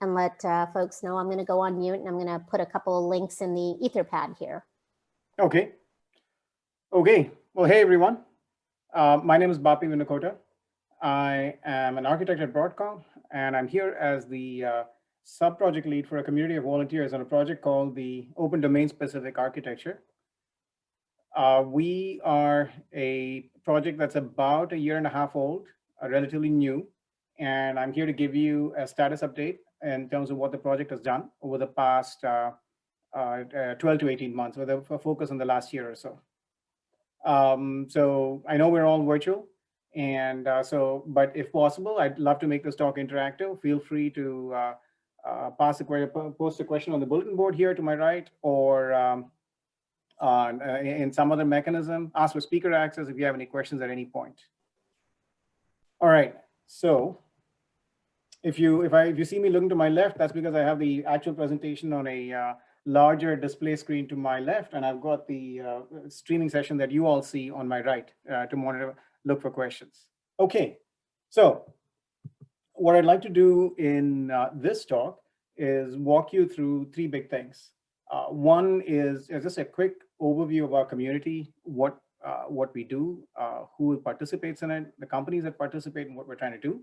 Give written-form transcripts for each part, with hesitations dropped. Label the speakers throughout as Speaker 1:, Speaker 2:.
Speaker 1: and let folks know I'm going to go on mute, and I'm going to put a couple of links in the Etherpad here.
Speaker 2: Okay. Okay. Well, hey, everyone. My name is Bapi Vinakota. I am an architect at Broadcom, and I'm here as the sub-project lead for a community of volunteers on a project called the Open Domain Specific Architecture. We are a project that's about 1.5 years old, relatively new, and I'm here to give you a status update in terms of what the project has done over the past 12 to 18 months, with a focus on the last year or so. So I know we're all virtual, and but if possible, I'd love to make this talk interactive. Feel free to post a question on the bulletin board here to my right, or in some other mechanism. Ask for speaker access if you have any questions at any point. All right, so if you see me looking to my left, that's because I have the actual presentation on a larger display screen to my left, and I've got the streaming session that you all see on my right to monitor, look for questions. Okay, so what I'd like to do in this talk is walk you through three big things. One is just a quick overview of our community, what we do, who participates in it, the companies that participate, and what we're trying to do.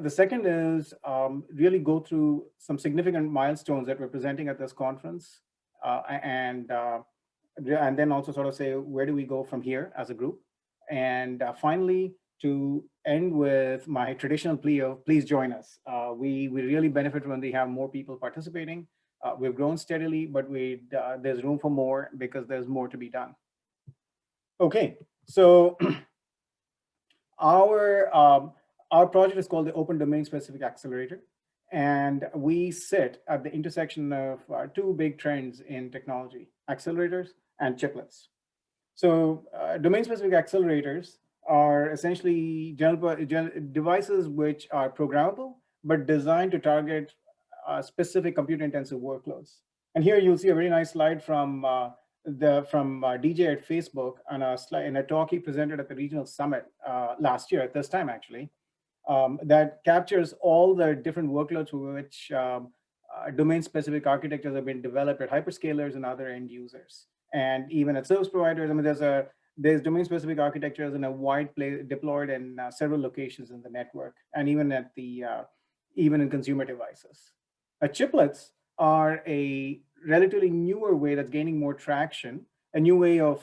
Speaker 2: The second is really go through some significant milestones that we're presenting at this conference, and then also sort of say, where do we go from here as a group? And finally, to end with my traditional plea of please join us. We really benefit when we have more people participating. We've grown steadily, but there's room for more because there's more to be done. Okay, so our project is called the Open Domain Specific Accelerator, and we sit at the intersection of two big trends in technology: accelerators and chiplets. So domain-specific accelerators are essentially devices which are programmable, but designed to target specific compute-intensive workloads. And here you'll see a very nice slide from DJ at Facebook on in a talk he presented at the regional summit last year at this time, actually, that captures all the different workloads for which domain-specific architectures have been developed at hyperscalers and other end users, and even at service providers. I mean, there's domain-specific architectures in a wide play deployed in several locations in the network, and even at the even in consumer devices. Chiplets are a relatively newer way that's gaining more traction, a new way of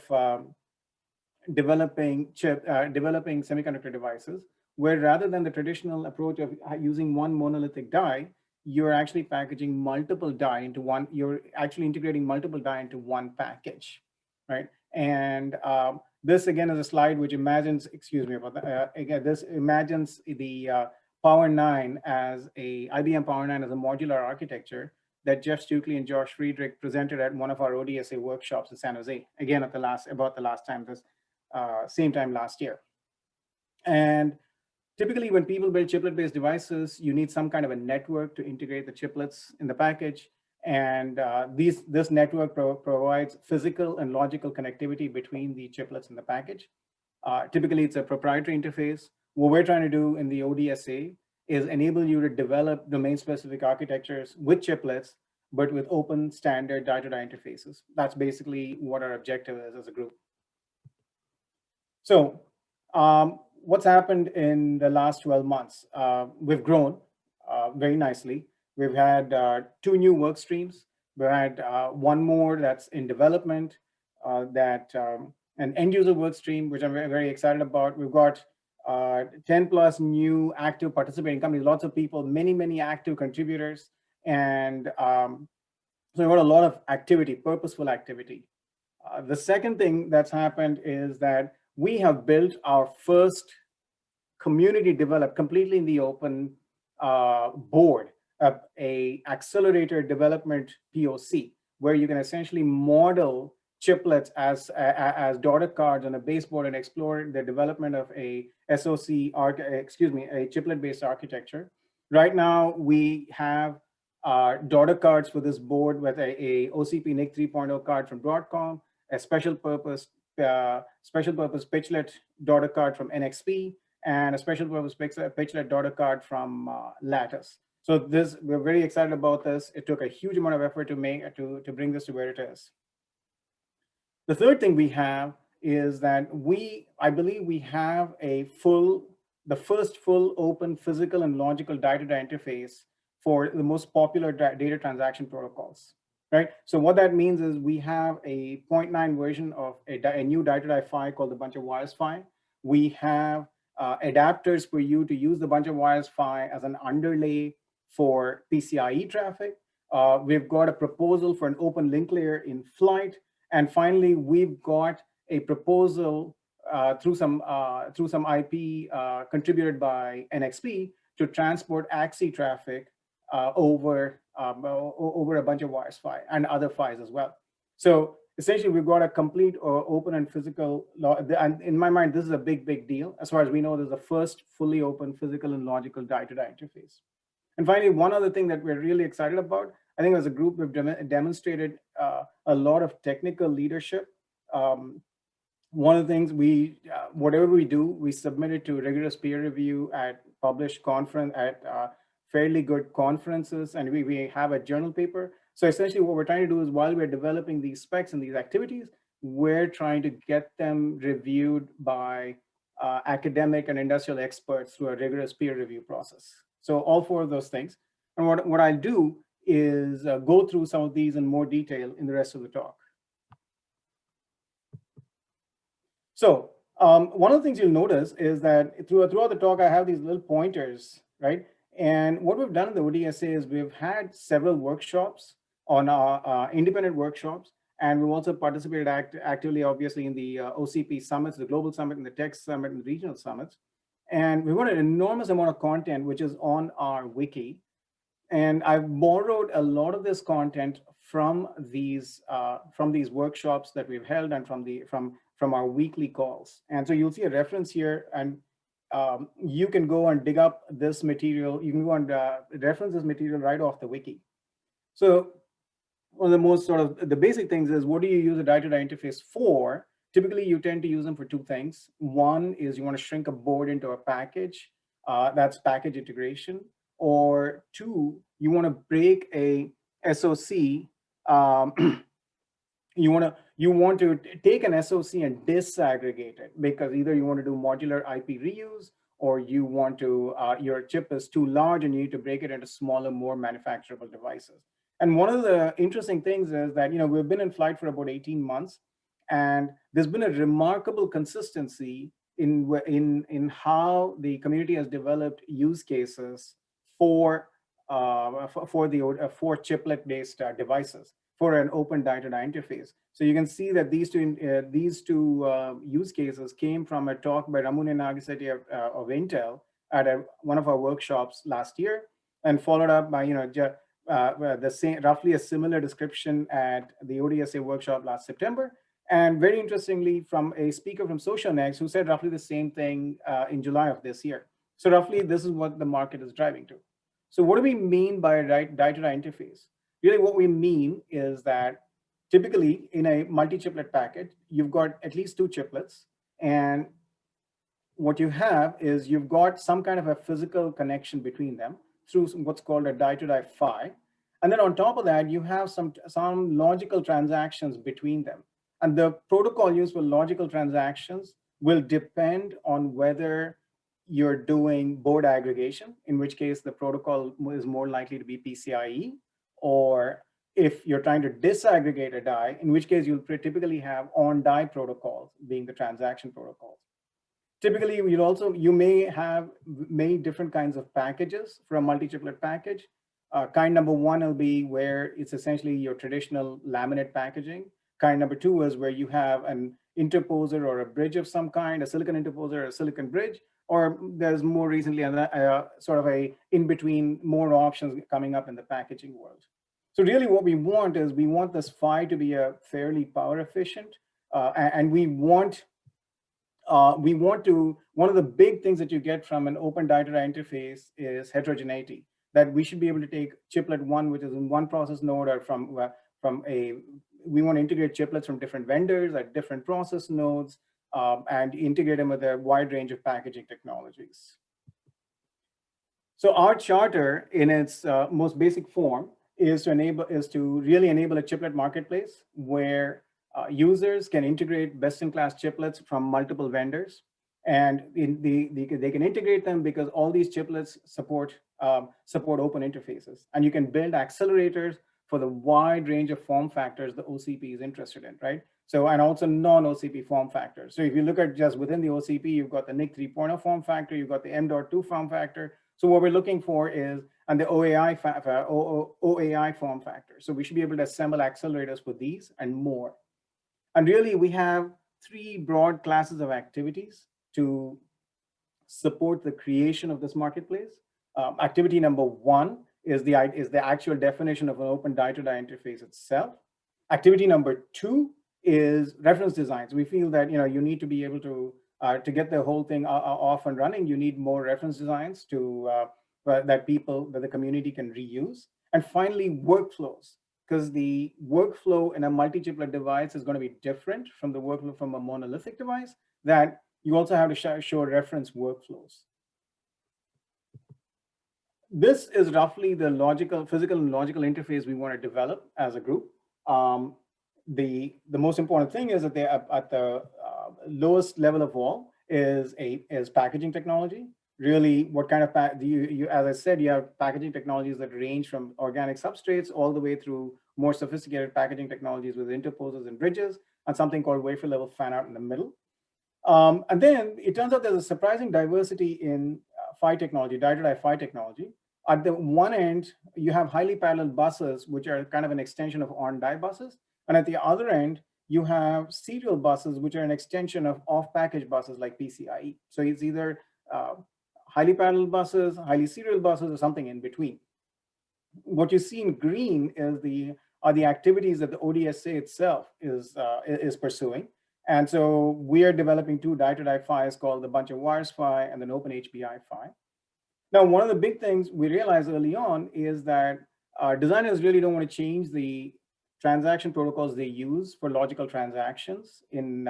Speaker 2: developing semiconductor devices, where rather than the traditional approach of using one monolithic die, you're actually packaging multiple die into one. You're actually integrating multiple die into one package, right? And this again is a slide which imagines, excuse me about that. Again, this imagines the Power 9 as IBM Power 9 as a modular architecture that Jeff Stukely and Josh Friedrich presented at one of our ODSA workshops in San Jose, again at about the last time, same time last year. And typically when people build chiplet-based devices, you need some kind of a network to integrate the chiplets in the package. And this network provides physical and logical connectivity between the chiplets in the package. Typically, it's a proprietary interface. What we're trying to do in the ODSA is enable you to develop domain-specific architectures with chiplets, but with open standard die-to-die interfaces. That's basically what our objective is as a group. So what's happened in the last 12 months? We've grown very nicely. We've had 2 new work streams. We had one more that's in development, an end user work stream, which I'm very, very excited about. We've got 10 plus new active participating companies, lots of people, many active contributors. And so we've got a lot of activity, purposeful activity. The second thing that's happened is that we have built our first community developed completely in the open board, a accelerator development POC, where you can essentially model chiplets as daughter cards on a baseboard and explore the development of a chiplet-based architecture. Right now, we have daughter cards for this board with a OCP NIC 3.0 card from Broadcom, a special purpose pitchlet daughter card from NXP, and a special purpose pitchlet daughter card from Lattice. So we're very excited about this. It took a huge amount of effort to bring this to where it is. The third thing we have is that I believe we have the first full open physical and logical data interface for the most popular data transaction protocols, right? So what that means is we have a 0.9 version of a new data.phi called the bunch of wires phi. We have adapters for you to use the bunch of wires phi as an underlay for PCIe traffic. We've got a proposal for an open link layer in flight. And finally, we've got a proposal through some IP contributed by NXP to transport AXI traffic over a bunch of wires phi and other phis as well. So essentially, we've got a complete open and physical, and in my mind, this is a big deal. As far as we know, this is the first fully open physical and logical die-to-die interface. And finally, one other thing that we're really excited about, I think as a group, we've demonstrated a lot of technical leadership. One of the things whatever we do, we submit it to rigorous peer review at published conference, at fairly good conferences, and we have a journal paper. So essentially what we're trying to do is while we're developing these specs and these activities, we're trying to get them reviewed by academic and industrial experts through a rigorous peer review process. So all four of those things. And what I'll do is go through some of these in more detail in the rest of the talk. So one of the things you'll notice is that throughout the talk, I have these little pointers, right? And what we've done in the ODSA is we've had several workshops on our independent workshops. And we've also participated actively, obviously, in the OCP summits, the global summit, and the tech summit, and the regional summits. And we've got an enormous amount of content, which is on our wiki. And I've borrowed a lot of this content from these workshops that we've held and from our weekly calls. And so you'll see a reference here, and you can go and dig up this material. You can go and reference this material right off the wiki. So one of the most sort of the basic things is, what do you use a die-to-die interface for? Typically, you tend to use them for two things. One is you want to shrink a board into a package. That's package integration. Or two, you want to break a SOC. You want to take an SOC and disaggregate it, because either you want to do modular IP reuse, or you want to your chip is too large and you need to break it into smaller, more manufacturable devices. And one of the interesting things is that we've been in flight for about 18 months, and there's been a remarkable consistency in how the community has developed use cases for chiplet-based devices for an open die-to-die interface. So you can see that these two use cases came from a talk by Ramune Nagasaki of Intel at one of our workshops last year, and followed up by roughly a similar description at the ODSA workshop last September. And very interestingly, from a speaker from SocialNext who said roughly the same thing in July of this year. So roughly, this is what the market is driving to. So what do we mean by a die-to-die interface? Really, what we mean is that typically in a multi-chiplet package, you've got at least two chiplets. And what you have is you've got some kind of a physical connection between them through what's called a die-to-die phi. And then on top of that, you have some logical transactions between them. And the protocol used for logical transactions will depend on whether you're doing board aggregation, in which case the protocol is more likely to be PCIe, or if you're trying to disaggregate a die, in which case you'll typically have on-die protocols being the transaction protocols. Typically, you may have many different kinds of packages for a multi-chiplet package. Kind number one will be where it's essentially your traditional laminate packaging. Kind number two is where you have an interposer or a bridge of some kind, a silicon interposer or a silicon bridge, or there's more recently sort of a in-between, more options coming up in the packaging world. So really what we want is we want this phi to be a fairly power efficient, and one of the big things that you get from an open die-to-die interface is heterogeneity, that we should be able to take chiplet one, which is in one process node, or we want to integrate chiplets from different vendors at different process nodes, and integrate them with a wide range of packaging technologies. So our charter in its most basic form is to really enable a chiplet marketplace where users can integrate best-in-class chiplets from multiple vendors. And they can integrate them because all these chiplets support open interfaces. And you can build accelerators for the wide range of form factors the OCP is interested in, right? So, and also non-OCP form factors. So if you look at just within the OCP, you've got the NIC 3.0 form factor, you've got the M.2 form factor. So what we're looking for is, and the OAI form factor. So we should be able to assemble accelerators for these and more. And really, we have three broad classes of activities to support the creation of this marketplace. Activity number one is the actual definition of an open die-to-die interface itself. Activity number two is reference designs. We feel that you need to be able to get the whole thing off and running. You need more reference designs that the community can reuse. And finally, workflows, because the workflow in a multi-chiplet device is going to be different from the workflow from a monolithic device, that you also have to show reference workflows. This is roughly the physical and logical interface we want to develop as a group. The most important thing is that at the lowest level of all is packaging technology. Really, what kind of as I said, you have packaging technologies that range from organic substrates all the way through more sophisticated packaging technologies with interposers and bridges, and something called wafer level fan out in the middle. And then it turns out there's a surprising diversity in PHY technology, die-to-die PHY technology. At the one end, you have highly parallel buses, which are kind of an extension of on-die buses. And at the other end, you have serial buses, which are an extension of off-package buses like PCIe. So it's either highly parallel buses, highly serial buses, or something in between. What you see in green are the activities that the ODSA itself is pursuing. And so we are developing two die-to-die PHYs called the bunch of wires PHY and an open HBI PHY. Now, one of the big things we realized early on is that designers really don't want to change the transaction protocols they use for logical transactions in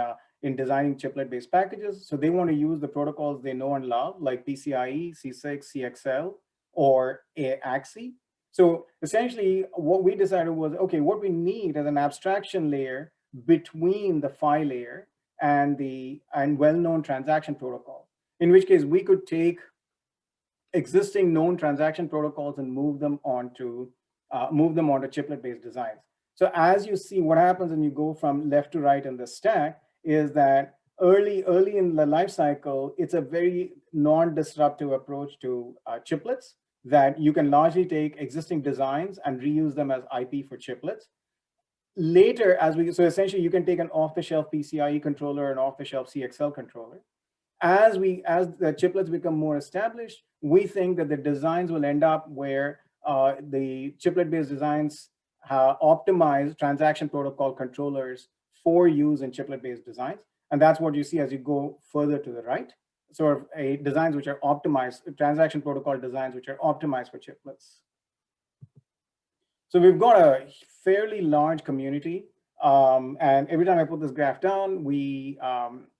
Speaker 2: designing chiplet-based packages. So they want to use the protocols they know and love, like PCIe, C6, CXL, or AXI. So essentially, what we decided was, okay, what we need is an abstraction layer between the PHY layer and well-known transaction protocol. In which case, we could take existing known transaction protocols and move them onto chiplet-based designs. So as you see, what happens when you go from left to right in the stack is that early in the life cycle, it's a very non-disruptive approach to chiplets, that you can largely take existing designs and reuse them as IP for chiplets. Later, so essentially you can take an off-the-shelf PCIe controller and off-the-shelf CXL controller. As the chiplets become more established, we think that the designs will end up where the chiplet-based designs optimize transaction protocol controllers for use in chiplet-based designs. And that's what you see as you go further to the right, sort of designs which are optimized, transaction protocol designs which are optimized for chiplets. So we've got a fairly large community. And every time I put this graph down,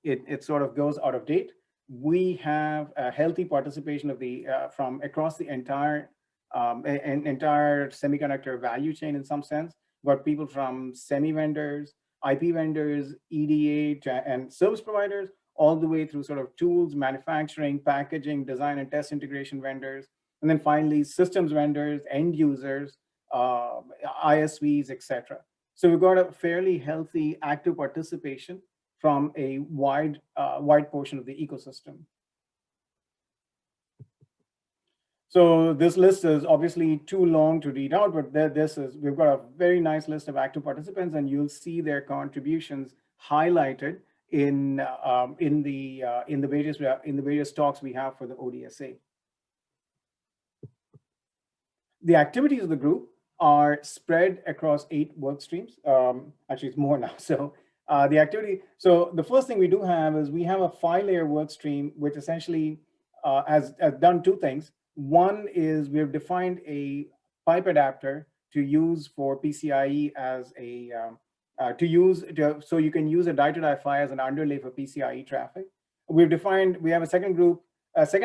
Speaker 2: it sort of goes out of date. We have a healthy participation of from across the entire semiconductor value chain in some sense. We've got people from semi vendors, IP vendors, EDA, and service providers, all the way through sort of tools, manufacturing, packaging, design and test integration vendors, and then finally systems vendors, end users, ISVs, etc. So we've got a fairly healthy active participation from a wide portion of the ecosystem. So this list is obviously too long to read out, but we've got a very nice list of active participants, and you'll see their contributions highlighted in the various talks we have for the ODSA. The activities of the group are spread across 8 work streams. Actually, it's more now. So the first thing we do have is we have a 5-layer work stream, which essentially has done 2 things. One is we have defined a pipe adapter to use for PCIe as so you can use a die-to-die PHY as an underlay for PCIe traffic. We have a second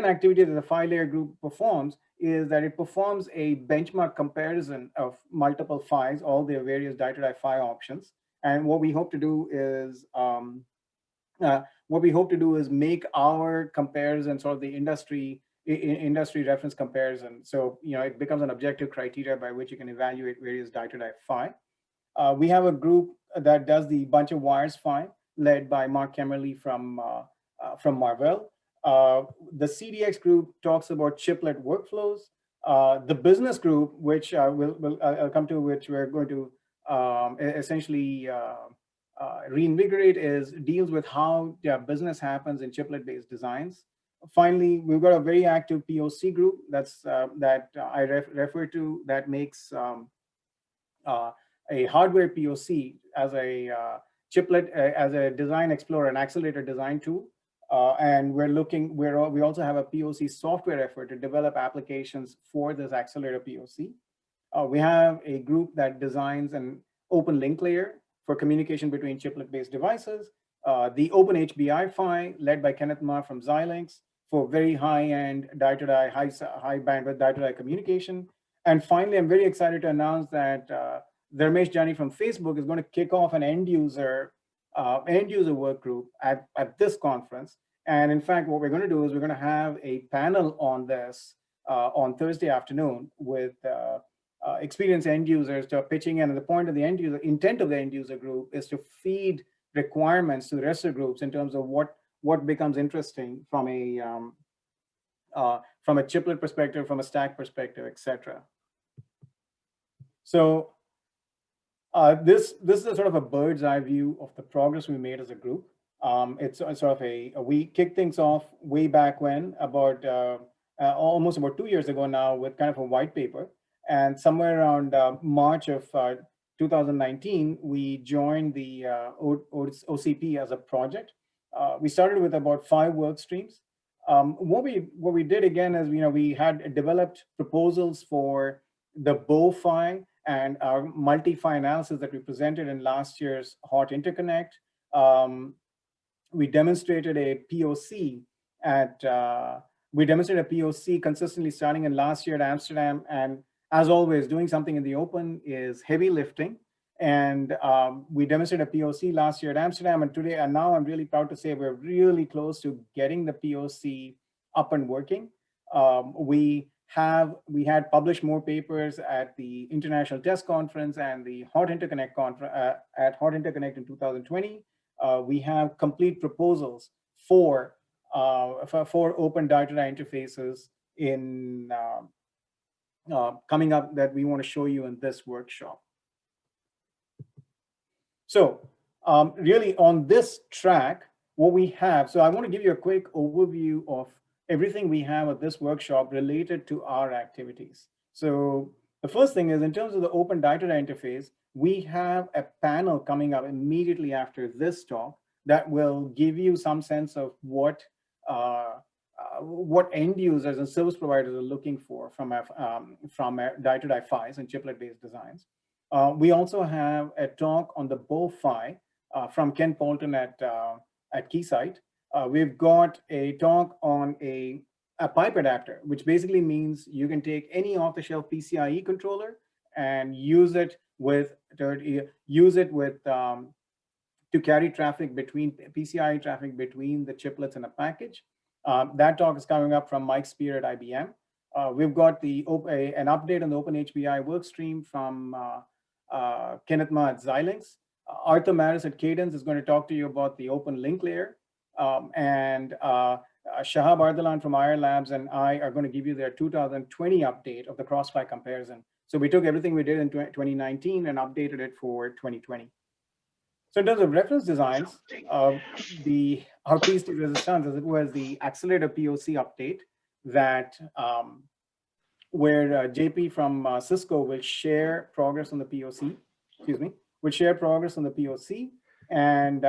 Speaker 2: activity that the 5-layer group performs is that it performs a benchmark comparison of multiple PHYs, all their various die-to-die PHY options. And what we hope to do is make our comparison sort of the industry reference comparison. So it becomes an objective criteria by which you can evaluate various die-to-die PHY. We have a group that does the bunch of wires PHY, led by Mark Kemmerly from Marvell. The CDX group talks about chiplet workflows. The business group, which I'll come to, which we're going to essentially reinvigorate, deals with how business happens in chiplet-based designs. Finally, we've got a very active POC group that I refer to, that makes a hardware POC as a chiplet, as a design explorer, an accelerator design tool. And we also have a POC software effort to develop applications for this accelerator POC. We have a group that designs an open link layer for communication between chiplet-based devices. The Open HBI PHY, led by Kenneth Ma from Xilinx, for very high-end die-to-die, high bandwidth die-to-die communication. And finally, I'm very excited to announce that Dharmesh Jani from Facebook is going to kick off an end user work group at this conference. And in fact, what we're going to do is we're going to have a panel on this on Thursday afternoon with experienced end users to pitching in. And the point of the intent of the end user group is to feed requirements to the rest of the groups in terms of what becomes interesting from a chiplet perspective, from a stack perspective, etc. So this is a sort of a bird's eye view of the progress we made as a group. It's sort of we kicked things off way back when, about almost about 2 years ago now, with kind of a white paper. And somewhere around March of 2019, we joined the OCP as a project. We started with about 5 work streams. What we did again is, we had developed proposals for the BOW PHY and our multi-PHY analysis that we presented in last year's Hot Interconnect. We demonstrated a POC consistently starting in last year at Amsterdam. And as always, doing something in the open is heavy lifting. And we demonstrated a POC last year at Amsterdam, and now I'm really proud to say we're really close to getting the POC up and working. We had published more papers at the International Test Conference and the Hot Interconnect at Hot Interconnect in 2020. We have complete proposals for open die-to-die interfaces coming up that we want to show you in this workshop. So really on this track, what we have, so I want to give you a quick overview of everything we have at this workshop related to our activities. So the first thing is, in terms of the open die-to-die interface, we have a panel coming up immediately after this talk that will give you some sense of what end users and service providers are looking for from die-to-die PHYs and chiplet-based designs. We also have a talk on the BOW PHY from Ken Polton at Keysight. We've got a talk on a pipe adapter, which basically means you can take any off-the-shelf PCIe controller and use it to carry traffic between PCIe traffic between the chiplets in a package. That talk is coming up from Mike Spear at IBM. We've got an update on the Open HBI workstream from Kenneth Ma at Xilinx. Arthur Maris at Cadence is going to talk to you about the open link layer. And Shahab Ardalan from IR Labs and I are going to give you their 2020 update of the cross-PHY comparison. So we took everything we did in 2019 and updated it for 2020. So in terms of reference designs, our piece de resistance, as it was the accelerator POC update, that where JP from Cisco will share progress on the POC, and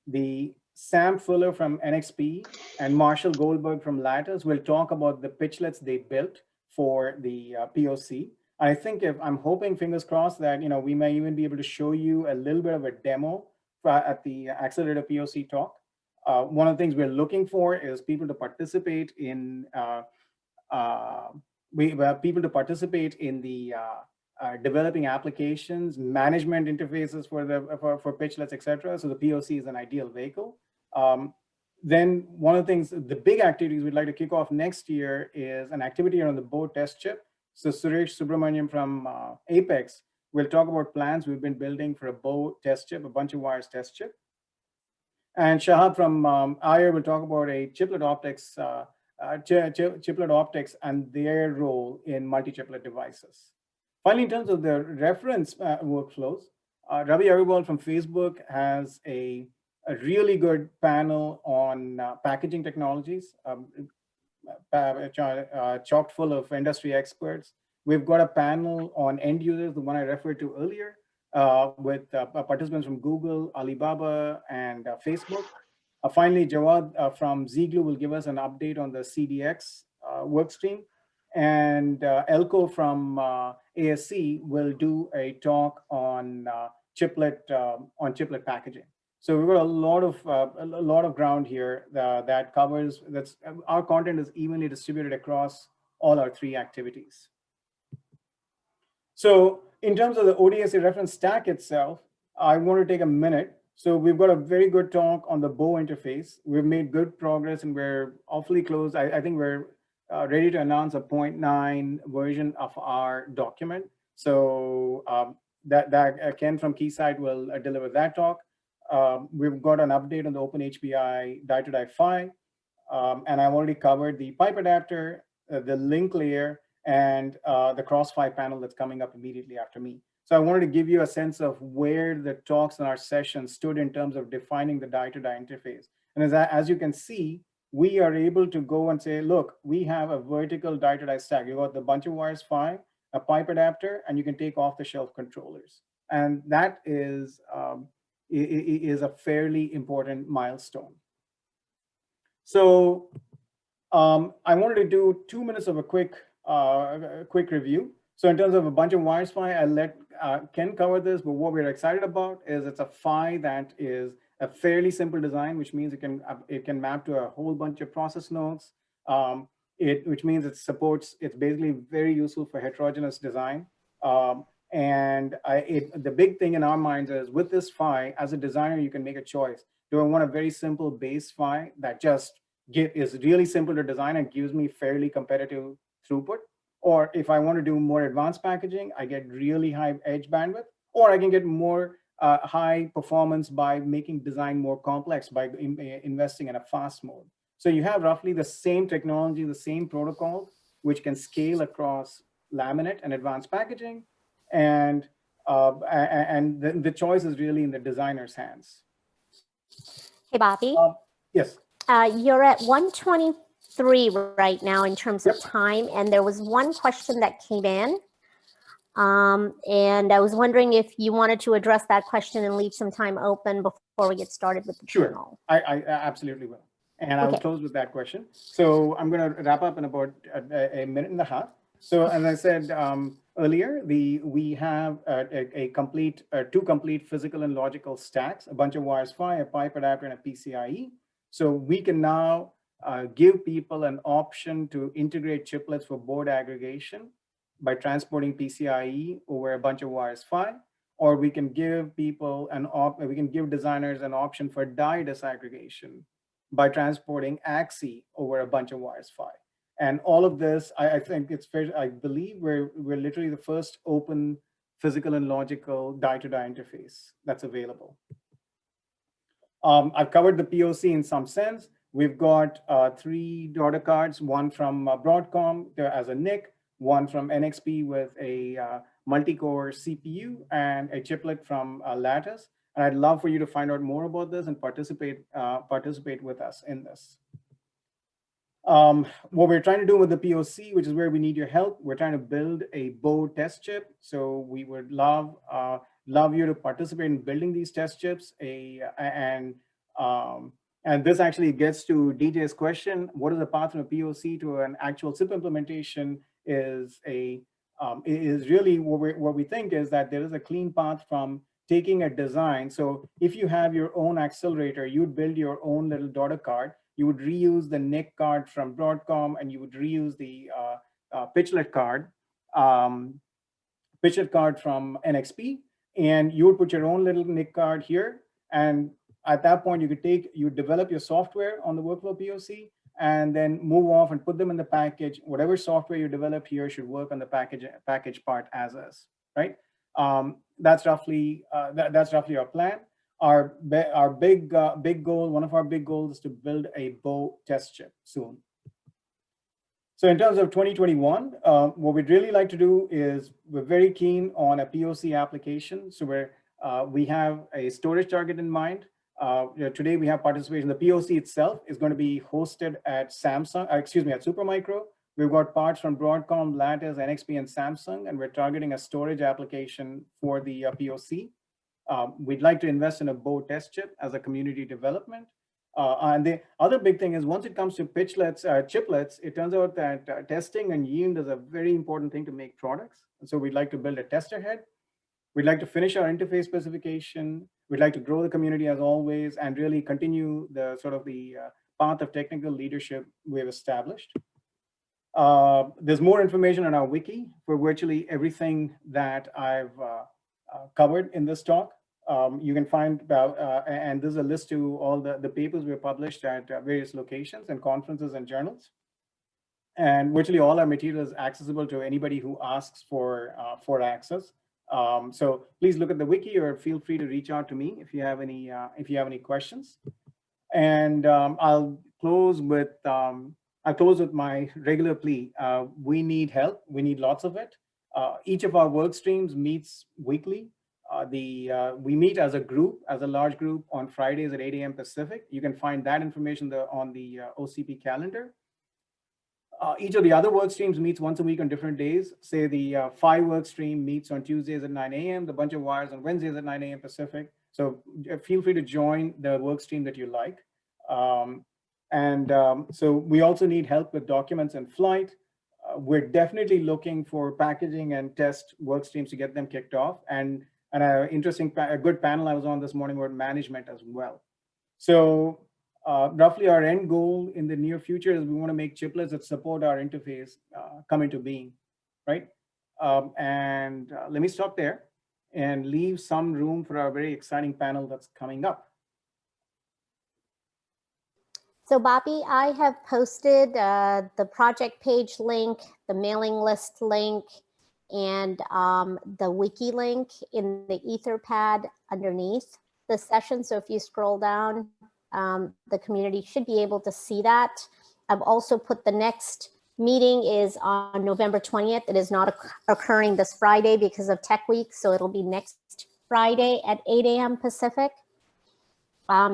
Speaker 2: the Sam Fuller from NXP and Marshall Goldberg from Lattice will talk about the pitchlets they built for the POC. I think I'm hoping, fingers crossed, that we may even be able to show you a little bit of a demo at the Accelerator POC talk. One of the things we're looking for is people to participate in we have people to participate in the developing applications, management interfaces for pitchlets, etc. So the POC is an ideal vehicle. Then one of the things, the big activities we'd like to kick off next year is an activity around the board test chip. So Suresh Subramaniam from Apex will talk about plans we've been building for a bow test chip, a bunch of wires test chip. And Shahab from IR will talk about a chiplet optics, chiplet optics and their role in multi-chiplet devices. Finally, in terms of the reference workflows, Ravi Agarwal from Facebook has a really good panel on packaging technologies, chock full of industry experts. We've got a panel on end users, the one I referred to earlier, with participants from Google, Alibaba, and Facebook. Finally, Jawad from Zglue will give us an update on the CDX workstream. And Elko from ASC will do a talk on chiplet packaging. So we've got a lot of ground here that covers, our content is evenly distributed across all our 3 activities. So in terms of the ODSA reference stack itself, I want to take a minute. So we've got a very good talk on the bow interface. We've made good progress and we're awfully close. I think we're ready to announce a 0.9 version of our document. So that Ken from Keysight will deliver that talk. We've got an update on the OpenHBI die-to-die PHY, and I've already covered the pipe adapter, the link layer, and the cross-PHY panel that's coming up immediately after me. So I wanted to give you a sense of where the talks in our session stood in terms of defining the die-to-die interface. And as you can see, we are able to go and say, look, we have a vertical die-to-die stack. You got the bunch of wires PHY, a pipe adapter, and you can take off-the-shelf controllers. And that is a fairly important milestone. So I wanted to do 2 minutes of a quick review. So in terms of a bunch of wires PHY, I'll let Ken cover this, but what we're excited about is it's a PHY that is a fairly simple design, which means it can map to a whole bunch of process nodes, which means it's basically very useful for heterogeneous design. And the big thing in our minds is with this PHY, as a designer, you can make a choice. Do I want a very simple base PHY that just is really simple to design and gives me fairly competitive throughput? Or if I want to do more advanced packaging, I get really high edge bandwidth, or I can get more high performance by making design more complex by investing in a fast mode. So you have roughly the same technology, the same protocol, which can scale across laminate and advanced packaging. And the choice is really in the designer's hands.
Speaker 1: Hey, Bobby.
Speaker 2: Yes.
Speaker 1: You're at 1:23 right now in terms of time, and there was one question that came in. And I was wondering if you wanted to address that question and leave some time open before we get started with the panel.
Speaker 2: Sure, I absolutely will. And I will close with that question. So I'm going to wrap up in about a minute and a half. So as I said earlier, we have two complete physical and logical stacks, a bunch of wires PHY, a pipe adapter, and a PCIe. So we can now give people an option to integrate chiplets for board aggregation by transporting PCIe over a bunch of wires PHY, or we can give people designers an option for die disaggregation by transporting AXI over a bunch of wires PHY. And all of this, I think it's fair. I believe we're literally the first open physical and logical die-to-die interface that's available. I've covered the POC in some sense. We've got 3 daughter cards, one from Broadcom as a NIC, one from NXP with a multi-core CPU, and a chiplet from Lattice. And I'd love for you to find out more about this and participate with us in this. What we're trying to do with the POC, which is where we need your help, we're trying to build a bow test chip. So we would love you to participate in building these test chips. And this actually gets to DJ's question: what is the path from a POC to an actual SIP implementation? Is really what we think is that there is a clean path from taking a design. So if you have your own accelerator, you'd build your own little daughter card. You would reuse the NIC card from Broadcom, and you would reuse the pitchlet card, from NXP, and you would put your own little NIC card here. And at that point, you develop your software on the workflow POC, and then move off and put them in the package. Whatever software you develop here should work on the package part as is, right? That's roughly our plan. Our big goal, one of our big goals, is to build a BOW test chip soon. So in terms of 2021, what we'd really like to do is we're very keen on a POC application. So we have a storage target in mind. Today we have participation. The POC itself is going to be hosted at at Supermicro. We've got parts from Broadcom, Lattice, NXP, and Samsung, and we're targeting a storage application for the POC. We'd like to invest in a BOW test chip as a community development. And the other big thing is, once it comes to chiplets, it turns out that testing and yield is a very important thing to make products. And so we'd like to build a tester head. We'd like to finish our interface specification. We'd like to grow the community as always, and really continue the path of technical leadership we've established. There's more information on our wiki for virtually everything that I've covered in this talk. You can find, and there's a list to all the papers we've published at various locations and conferences and journals. And virtually all our material is accessible to anybody who asks for access. So please look at the wiki, or feel free to reach out to me if you have any questions. And I'll close with my regular plea. We need help. We need lots of it. Each of our work streams meets weekly. We meet as a group, as a large group, on Fridays at 8 a.m. Pacific. You can find that information on the OCP calendar. Each of the other work streams meets once a week on different days. Say the 5 work stream meets on Tuesdays at 9 a.m., the bunch of wires on Wednesdays at 9 a.m. Pacific. So feel free to join the work stream that you like. So we also need help with documents in flight. We're definitely looking for packaging and test work streams to get them kicked off. And a good panel I was on this morning about management as well. So roughly our end goal in the near future is we want to make chiplets that support our interface come into being, right? Let me stop there and leave some room for our very exciting panel that's coming up.
Speaker 1: So Bobby, I have posted the project page link, the mailing list link, and the wiki link in the Etherpad underneath the session. So if you scroll down, the community should be able to see that. I've also put the next meeting is on November 20th. It is not occurring this Friday because of Tech Week. So it'll be next Friday at 8 a.m. Pacific.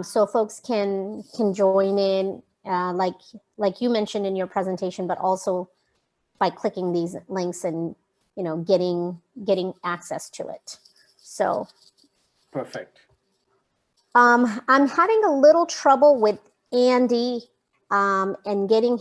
Speaker 1: So folks can join in like you mentioned in your presentation, but also by clicking these links and getting access to it. So
Speaker 2: perfect.
Speaker 1: I'm having a little trouble with Andy and getting